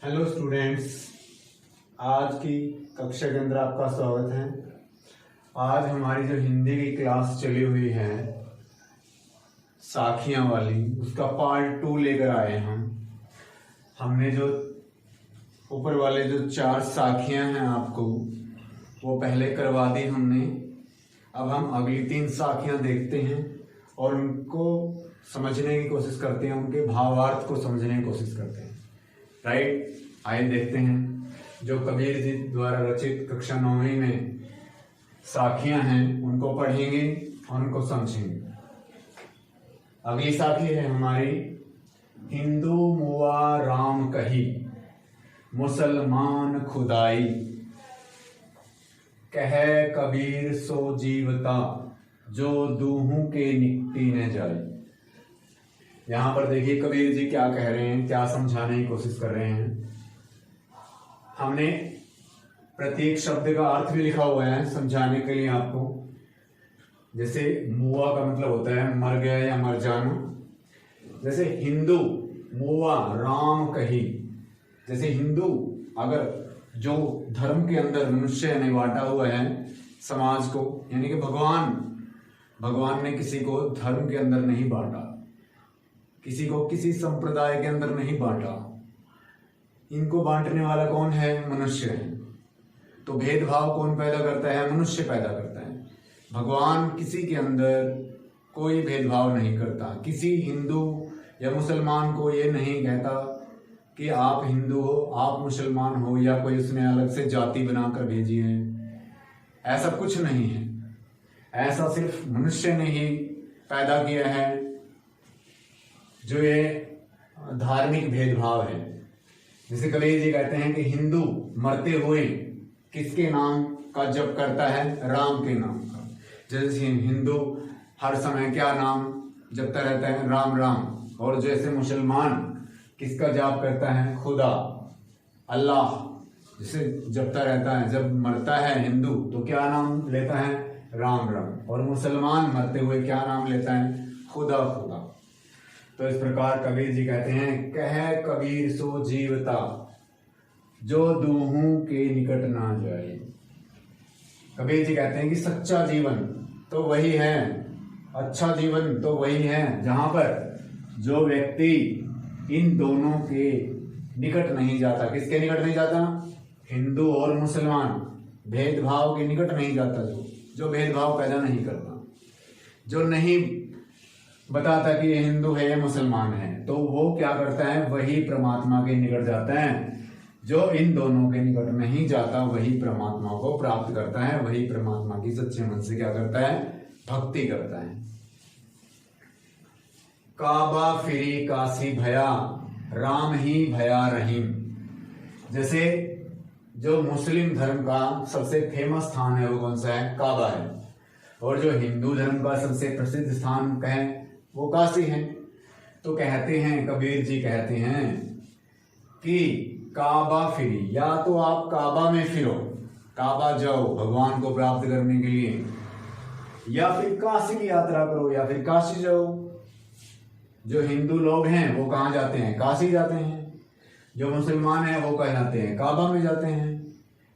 Hello students, आज की कक्षा के अंदर आपका स्वागत है। आज हमारी जो हिंदी की क्लास चली हुई है साखियां वाली, उसका पार्ट 2 लेकर आए हम। हमने जो ऊपर वाले जो 4 साखियां हैं आपको वो पहले करवा दी हमने। अब हम अगली 3 साखियां देखते हैं और उनको समझने की कोशिश करते हैं, उनके भावार्थ को समझने की कोशिश करते हैं। राइट, आइए देखते हैं जो कबीर जी द्वारा रचित कक्षा 9वीं में साखियां हैं उनको पढ़ेंगे और उनको समझेंगे। अगली साखी है हमारी, हिंदू मुआ राम कही, मुसलमान खुदाई, कह कबीर सो जीवता, जो दूहों के निकटी न जाए। यहां पर देखिए कबीर जी क्या कह रहे हैं, क्या समझाने की कोशिश कर रहे हैं। हमने प्रत्येक शब्द का अर्थ भी लिखा हुआ है समझाने के लिए आपको। जैसे मुआ का मतलब होता है मर गया या मर जाना। जैसे हिंदू मुआ राम कही, जैसे हिंदू अगर जो धर्म के अंदर मनुष्य ने बांटा हुआ है समाज को, यानी कि भगवान ने किसी को धर्म के अंदर नहीं बांटा, किसी को किसी संप्रदाय के अंदर नहीं बांटा। इनको बांटने वाला कौन है? मनुष्य है। तो भेदभाव कौन पैदा करता है? मनुष्य पैदा करता है। भगवान किसी के अंदर कोई भेदभाव नहीं करता। किसी हिंदू या मुसलमान को ये नहीं कहता कि आप हिंदू हो, आप मुसलमान हो, या कोई उसने अलग से जाति बनाकर भेजी है। ऐसा कुछ नहीं है। ऐसा सिर्फ मनुष्य ने ही पैदा किया है, जो ये धार्मिक भेदभाव है। जैसे कबीर जी कहते हैं कि हिंदू मरते हुए किसके नाम का जप करता है? राम के नाम का। जैसे हिंदू हर समय क्या नाम जपता रहता है? राम राम। और जैसे मुसलमान किसका जाप करता है? खुदा, अल्लाह, जिसे जपता रहता है। जब मरता है हिंदू तो क्या नाम लेता है? राम राम। और मुसलमान मरते हुए क्या नाम लेता है? खुदा खुदा। तो इस प्रकार कबीर जी कहते हैं, कह कबीर सो जीवता, जो दूहों के निकट ना जाए। कबीर जी कहते हैं कि सच्चा जीवन तो वही है, अच्छा जीवन तो वही है, जहां पर जो व्यक्ति इन दोनों के निकट नहीं जाता। किसके निकट नहीं जाता? हिंदू और मुसलमान भेदभाव के निकट नहीं जाता। जो भेदभाव पैदा नहीं करता, जो नहीं बताता कि ये हिंदू है या मुसलमान है, तो वो क्या करता है? वही परमात्मा के निकट जाता है। जो इन दोनों के निकट नहीं जाता वही परमात्मा को प्राप्त करता है, वही परमात्मा की सच्चे मन से क्या करता है? भक्ति करता है। काबा फिरी काशी भया, राम ही भया रहीम। जैसे जो मुस्लिम धर्म का सबसे फेमस स्थान है वो कौन सा है? काबा है। और जो हिंदू धर्म का सबसे प्रसिद्ध स्थान कहें वो काशी है। तो कहते हैं, कबीर जी कहते हैं कि काबा फिरी, या तो आप काबा में फिरो, काबा जाओ भगवान को प्राप्त करने के लिए, या फिर काशी की यात्रा करो, या फिर काशी जाओ। जो हिंदू लोग हैं वो कहाँ जाते हैं? काशी जाते हैं। जो मुसलमान हैं वो कहाँ जाते हैं? काबा में जाते हैं।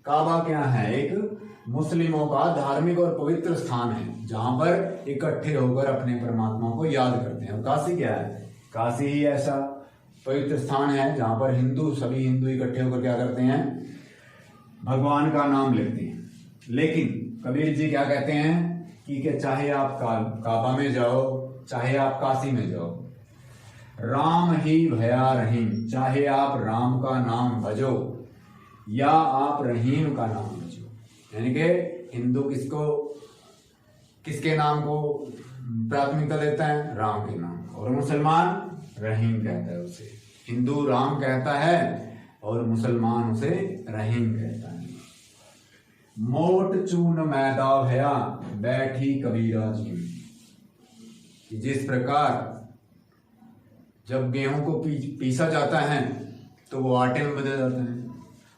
काबा क्या है? एक मुस्लिमों का धार्मिक और पवित्र स्थान है, जहां पर इकट्ठे होकर अपने परमात्मा को याद करते हैं। और काशी क्या है? काशी ही ऐसा पवित्र स्थान है जहां पर सभी हिंदू इकट्ठे होकर क्या करते हैं? भगवान का नाम लेते हैं। लेकिन कबीर जी क्या कहते हैं कि चाहे आप काबा में जाओ, चाहे आप काशी में जाओ, राम ही भया रहीम। चाहे आप राम का नाम भजो या आप रहीम का नाम भजो। यानी कि हिंदू किसके नाम को प्राथमिकता देता है? राम के नाम। और मुसलमान रहीम कहता है उसे। हिंदू राम कहता है और मुसलमान उसे रहीम कहता है। मोट चून मैदा भया, बैठी कबीरा जी। जिस प्रकार जब गेहूं को पीसा जाता है तो वो आटे में बदल जाता है,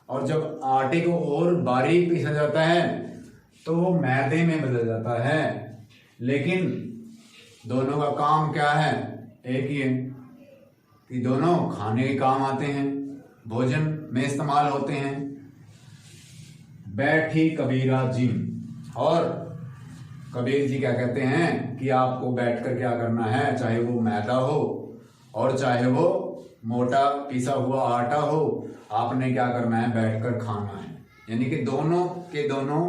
और जब आटे को और बारीक पीसा जाता है तो वो मैदे में बदल जाता है। लेकिन दोनों का काम क्या है? एक ही है कि दोनों खाने के काम आते हैं। भोजन में इस्तेमाल होते हैं। बैठी कबीरा जिम, और कबीर जी क्या कहते हैं कि आपको बैठकर क्या करना है, चाहे वो मैदा हो और चाहे वो मोटा पिसा हुआ आटा हो, आपने क्या करना है, बैठकर खाना है। यानी कि दोनों के दोनों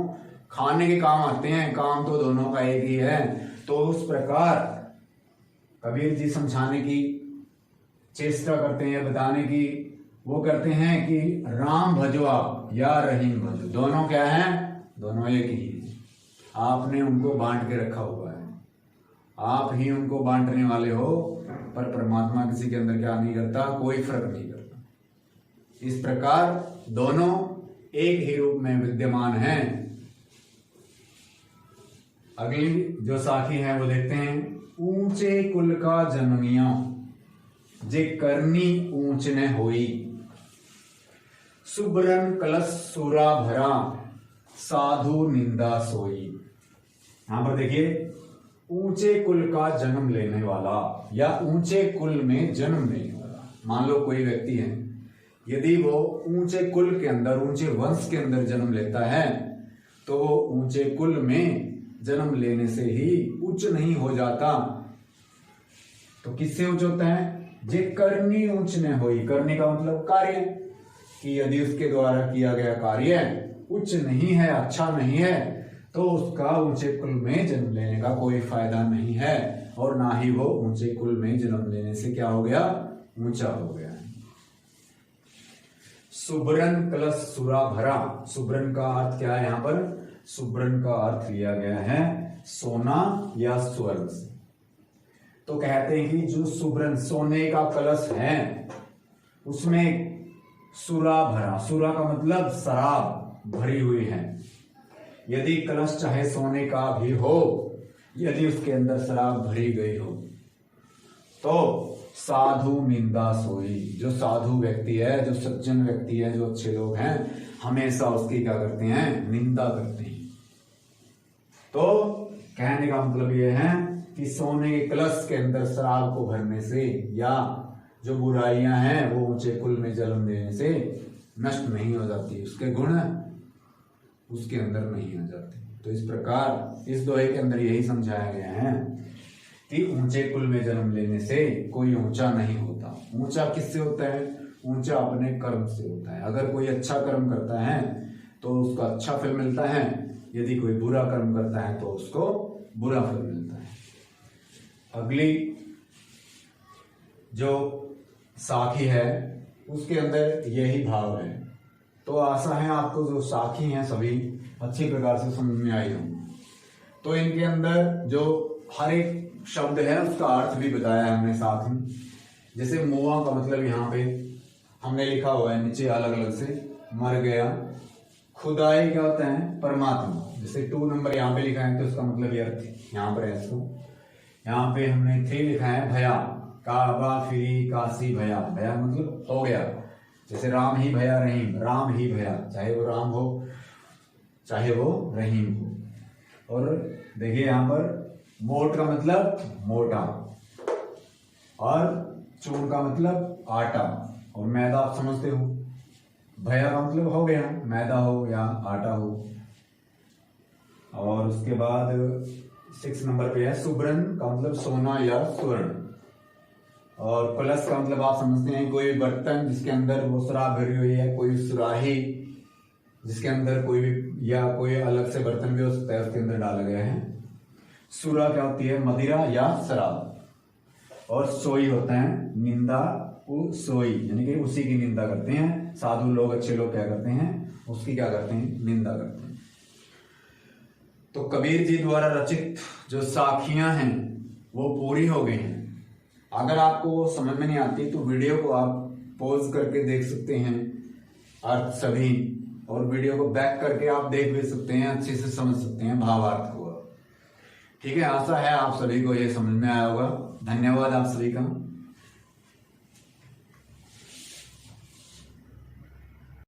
खाने के काम आते हैं, काम तो दोनों का एक ही है। तो उस प्रकार कबीर जी समझाने की चेष्टा करते हैं, बताने की वो करते हैं कि राम भजो आप या रहीम भजो, दोनों क्या हैं, दोनों एक ही है। आपने उनको बांट के रखा हुआ है, आप ही उनको बांटने वाले हो, पर परमात्मा किसी के अंदर क्या नहीं करता, कोई फर्क नहीं करता। इस प्रकार दोनों एक ही रूप में विद्यमान हैं। अगली जो साखी है वो देखते हैं। ऊंचे कुल का जन्मिया जे करनी ऊंच ने होई, सुब्रन कलश सूरा भरा साधु निंदा सोई। यहां पर देखिए, ऊंचे कुल का जन्म लेने वाला या ऊंचे कुल में जन्म लेने वाला। मान लो कोई व्यक्ति है, यदि वो ऊंचे कुल के अंदर, ऊंचे वंश के अंदर जन्म लेता है, तो वो ऊंचे कुल में जन्म लेने से ही उच्च नहीं हो जाता। तो किससे उच्च होता है, जे करनी ऊंच ने होई। करने का मतलब कार्य, कि यदि उसके द्वारा किया गया कार्य उच्च नहीं है, अच्छा नहीं है, तो उसका ऊंचे कुल में जन्म लेने का कोई फायदा नहीं है, और ना ही वो ऊंचे कुल में जन्म लेने से क्या हो गया, ऊंचा हो गया। सुब्रन कलश सुरा भरा, सुब्रन का अर्थ क्या है, यहाँ पर सुब्रन का अर्थ लिया गया है सोना या स्वर्ण से। तो कहते हैं कि जो सुब्रन सोने का कलश है, उसमें सुरा भरा, सुरा का मतलब शराब भरी हुई है। यदि कलश चाहे सोने का भी हो, यदि उसके अंदर शराब भरी गई हो, तो साधु निंदा सोई। जो साधु व्यक्ति है, जो सज्जन व्यक्ति है, जो अच्छे लोग हैं, हमेशा उसकी क्या करते हैं, निंदा करते हैं। तो कहने का मतलब यह है कि सोने के कलश के अंदर शराब को भरने से, या जो बुराइयां हैं वो ऊंचे कुल में जन्म देने से नष्ट नहीं हो जाती, उसके गुण उसके अंदर नहीं आ जाते। तो इस प्रकार इस दोहे के अंदर यही समझाया गया है कि ऊंचे कुल में जन्म लेने से कोई ऊंचा नहीं होता। ऊंचा किससे होता है, ऊंचा अपने कर्म से होता है। अगर कोई अच्छा कर्म करता है तो उसका अच्छा फल मिलता है, यदि कोई बुरा कर्म करता है तो उसको बुरा फल मिलता है। अगली जो साखी है उसके अंदर यही भाव है। तो आशा है आपको जो साखी हैं सभी अच्छी प्रकार से समझ में आई होंगी। तो इनके अंदर जो हर एक शब्द है उसका अर्थ भी बताया है हमने साथ में। जैसे मुआ का मतलब यहाँ पे हमने लिखा हुआ है नीचे अलग अलग से, मर गया। खुदाई क्या होता है, परमात्मा। जैसे 2 नंबर यहाँ पे लिखा है तो उसका मतलब ये अर्थ यहाँ पर है इसको। यहाँ पे हमने 3 लिखा है भया, काबा फिरी काशी भया। भया मतलब हो गया। जैसे राम ही भया रहीम, राम ही भया, चाहे वो राम हो चाहे वो रहीम हो। और देखिए यहाँ पर मोट का मतलब मोटा, और चून का मतलब आटा, और मैदा आप समझते हो। भया का मतलब हो गया, मैदा हो या आटा हो। और उसके बाद 6 नंबर पे है सुब्रन का मतलब सोना या स्वर्ण। और कलश का मतलब आप समझते हैं कोई बर्तन जिसके अंदर वो शराब भरी हुई है, कोई सुराही जिसके अंदर कोई भी या कोई अलग से बर्तन भी हो सकता है उसके अंदर डाला गया है। सुरा क्या होती है, मदिरा या शराब। और सोई होता है निंदा, सोई यानी कि उसी की निंदा करते हैं। साधु लोग, अच्छे लोग क्या करते हैं, उसकी क्या करते हैं, निंदा करते हैं। तो कबीर जी द्वारा रचित जो साखियां हैं वो पूरी हो गई हैं। अगर आपको वो समझ में नहीं आती तो वीडियो को आप पॉज करके देख सकते हैं अर्थ सभी, और वीडियो को बैक करके आप देख भी सकते हैं, अच्छे से समझ सकते हैं भावार्थ को। ठीक है, आशा है आप सभी को ये समझ में आया होगा। धन्यवाद आप सभी का।